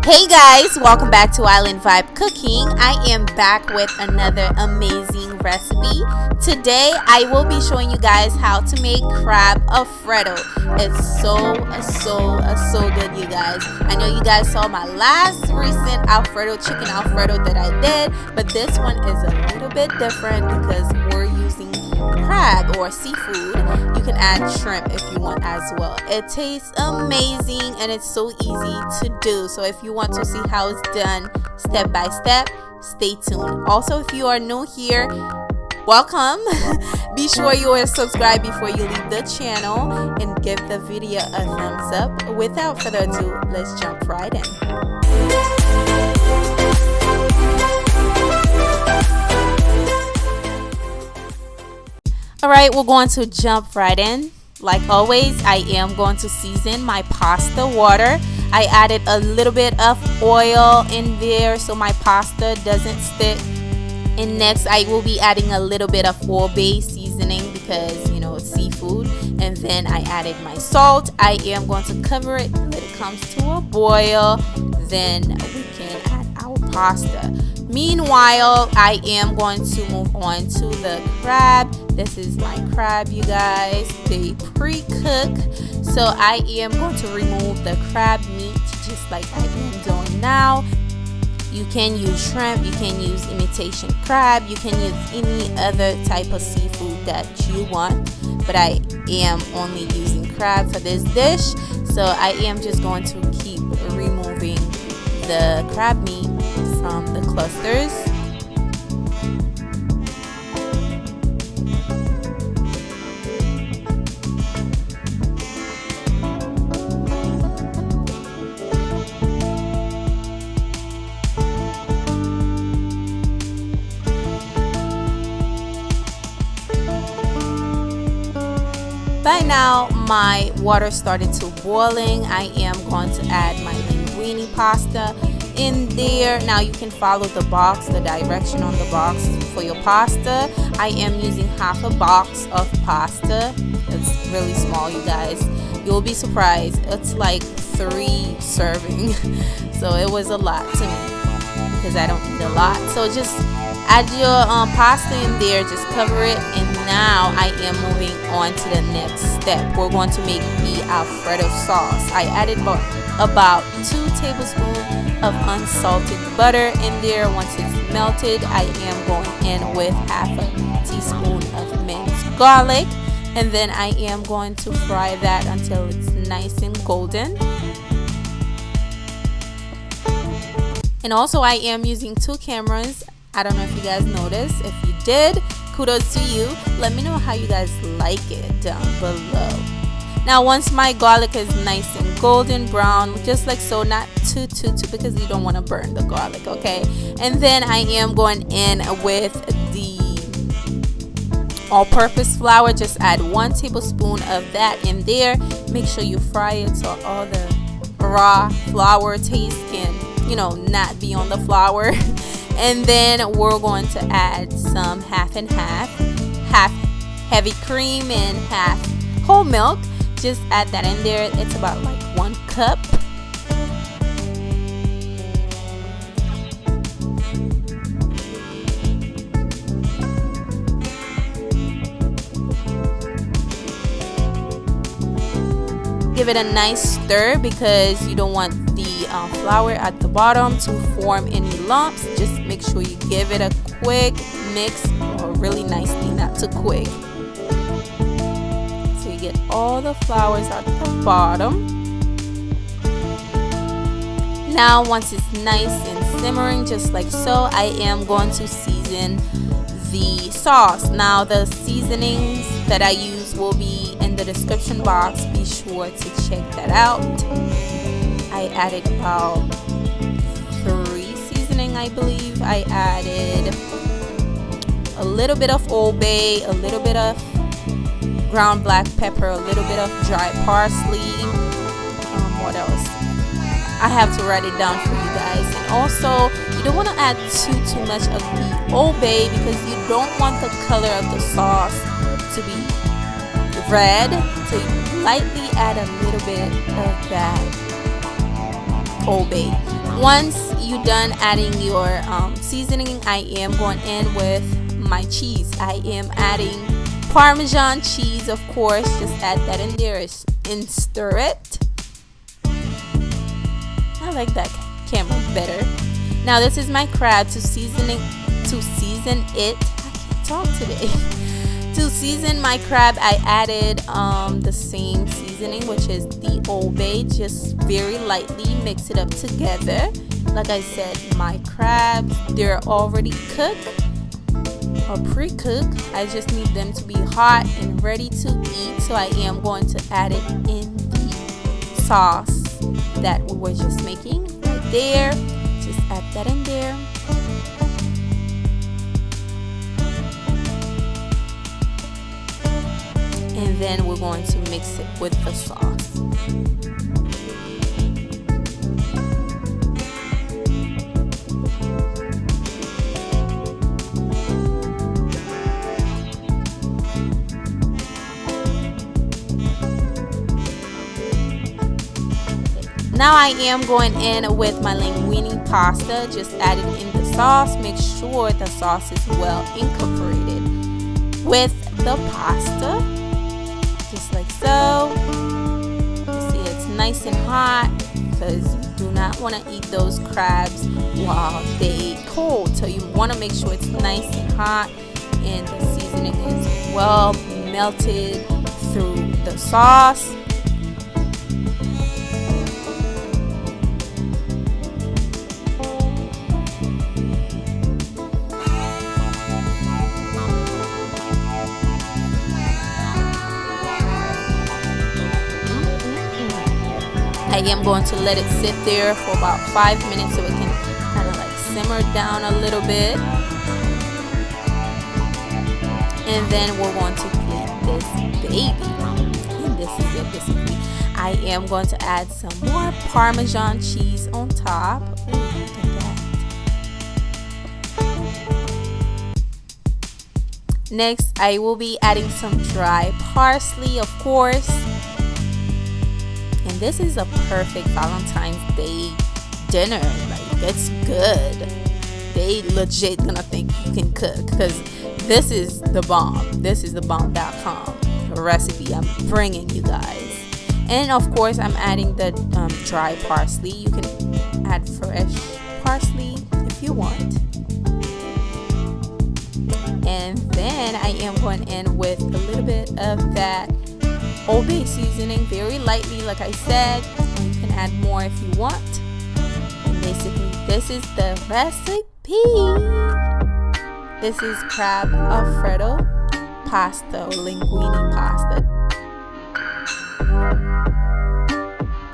Hey guys, welcome back to Island Vibe Cooking. I am back with another amazing recipe. Today I will be showing you guys how to make crab Alfredo. It's so good, you guys. I know you guys saw my last recent chicken Alfredo that I did, but this one is a little bit different because we're using crab or seafood. You can add shrimp if you want as well. It tastes amazing and it's so easy to do. So if you want to see how it's done step by step, stay tuned. Also, if you are new here, welcome. Be sure you are subscribed before you leave the channel and give the video a thumbs up. Without further ado, let's jump right in. Alright, we're going to jump right in. Like always, I am going to season my pasta water. I added a little bit of oil in there so my pasta doesn't stick. And next, I will be adding a little bit of oil-based seasoning because, you know, it's seafood. And then I added my salt. I am going to cover it, let it come to a boil. Then we can add our pasta. Meanwhile, I am going to move on to the crab. This is my crab, you guys. They pre-cook. So I am going to remove the crab meat just like I am doing now. You can use shrimp, you can use imitation crab, you can use any other type of seafood that you want. But I am only using crab for this dish. So I am just going to keep removing the crab meat from the clusters. By now, my water started to boiling. I am going to add my linguine pasta in there. Now you can follow the box, the direction on the box for your pasta. I am using half a box of pasta. It's really small, you guys. You'll be surprised. It's like 3 servings. So it was a lot to me because I don't eat a lot. So just add your pasta in there, just cover it, and now I am moving on to the next step. We're going to make the Alfredo sauce. I added about 2 tablespoons of unsalted butter in there. Once it's melted, I am going in with half a teaspoon of minced garlic, and then I am going to fry that until it's nice and golden. And also I am using 2 cameras. I don't know if you guys noticed. If you did, kudos to you. Let me know how you guys like it down below. Now once my garlic is nice and golden brown, just like so, not too because you don't want to burn the garlic, okay? And then I am going in with the all-purpose flour. Just add 1 tablespoon of that in there. Make sure you fry it so all the raw flour taste can, you know, not be on the flour. And then we're going to add some half and half heavy cream and half whole milk. Just add that in there. It's about like 1 cup. Give it a nice stir because you don't want the flour at the bottom to form any lumps. Just make sure you give it a quick mix, or really nicely, not too quick. So you get all the flours at the bottom. Now once it's nice and simmering just like so, I am going to season the sauce. Now the seasonings that I use will be in the description box. Be sure to check that out. I added about 3 seasoning, I believe. I added a little bit of Old Bay, a little bit of ground black pepper, a little bit of dry parsley. What else? I have to write it down for you guys. And also, you don't want to add too much of the Old Bay because you don't want the color of the sauce to be red. So you lightly add a little bit of that Old Bay. Once you're done adding your seasoning, I am going in with my cheese. I am adding Parmesan cheese, of course. Just add that in there and stir it. I like that camera better. Now this is my crab. To season it. I can't talk today. To season my crab, I added the same seasoning, which is the Old Bay. Just very lightly mix it up together. Like I said, my crabs, they're already cooked or pre-cooked. I just need them to be hot and ready to eat. So I am going to add it in the sauce that we were just making right there. Just add that in there. And then we're going to mix it with the sauce. Now I am going in with my linguine pasta. Just add it in the sauce. Make sure the sauce is well incorporated with the pasta. Just like so. You see it's nice and hot because you do not want to eat those crabs while they cold. So you want to make sure it's nice and hot and the seasoning is well melted through the sauce. I am going to let it sit there for about 5 minutes so it can kind of like simmer down a little bit. And then we're going to eat this baby. And this is it, basically. I am going to add some more Parmesan cheese on top. Ooh, look at that. Next, I will be adding some dry parsley, of course. And this is a perfect Valentine's Day dinner. Like, it's good. They legit gonna think you can cook because this is the bomb. This is the bomb.com recipe I'm bringing you guys. And of course, I'm adding the dry parsley. You can add fresh parsley if you want. And then I am going in with a little bit of that Old Bay seasoning, very lightly, like I said. You can add more if you want. And basically, this is the recipe. This is crab Alfredo pasta or linguine pasta.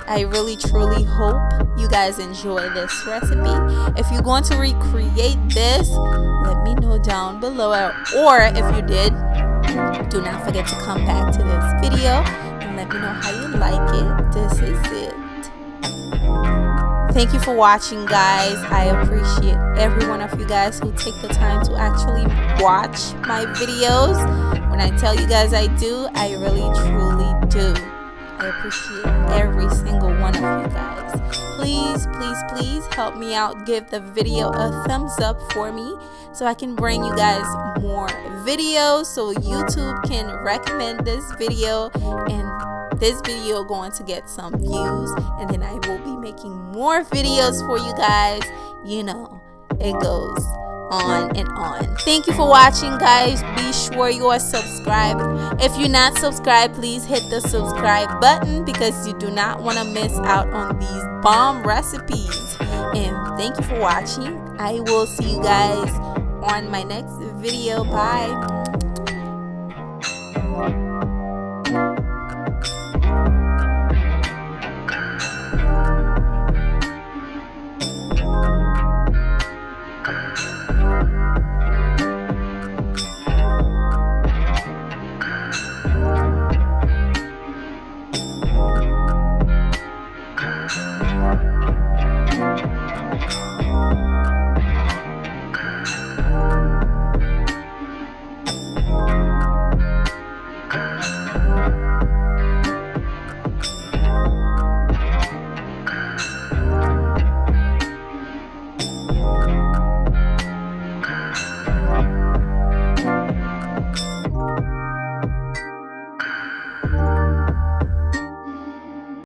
I really truly hope you guys enjoy this recipe. If you're going to recreate this, let me know down below. Or if you did, do not forget to come back to this video and let me know how you like it. This is it. Thank you for watching, guys. I appreciate every one of you guys who take the time to actually watch my videos. When I tell you guys I do, I really truly do. I appreciate every single one of you guys. Please, please, please help me out. Give the video a thumbs up for me so I can bring you guys more videos, so YouTube can recommend this video and this video going to get some views, and then I will be making more videos for you guys. You know, it goes on and on. Thank you for watching, guys. Be sure you are subscribed. If you're not subscribed, please hit the subscribe button because you do not want to miss out on these bomb recipes. And thank you for watching. I will see you guys on my next video. Bye.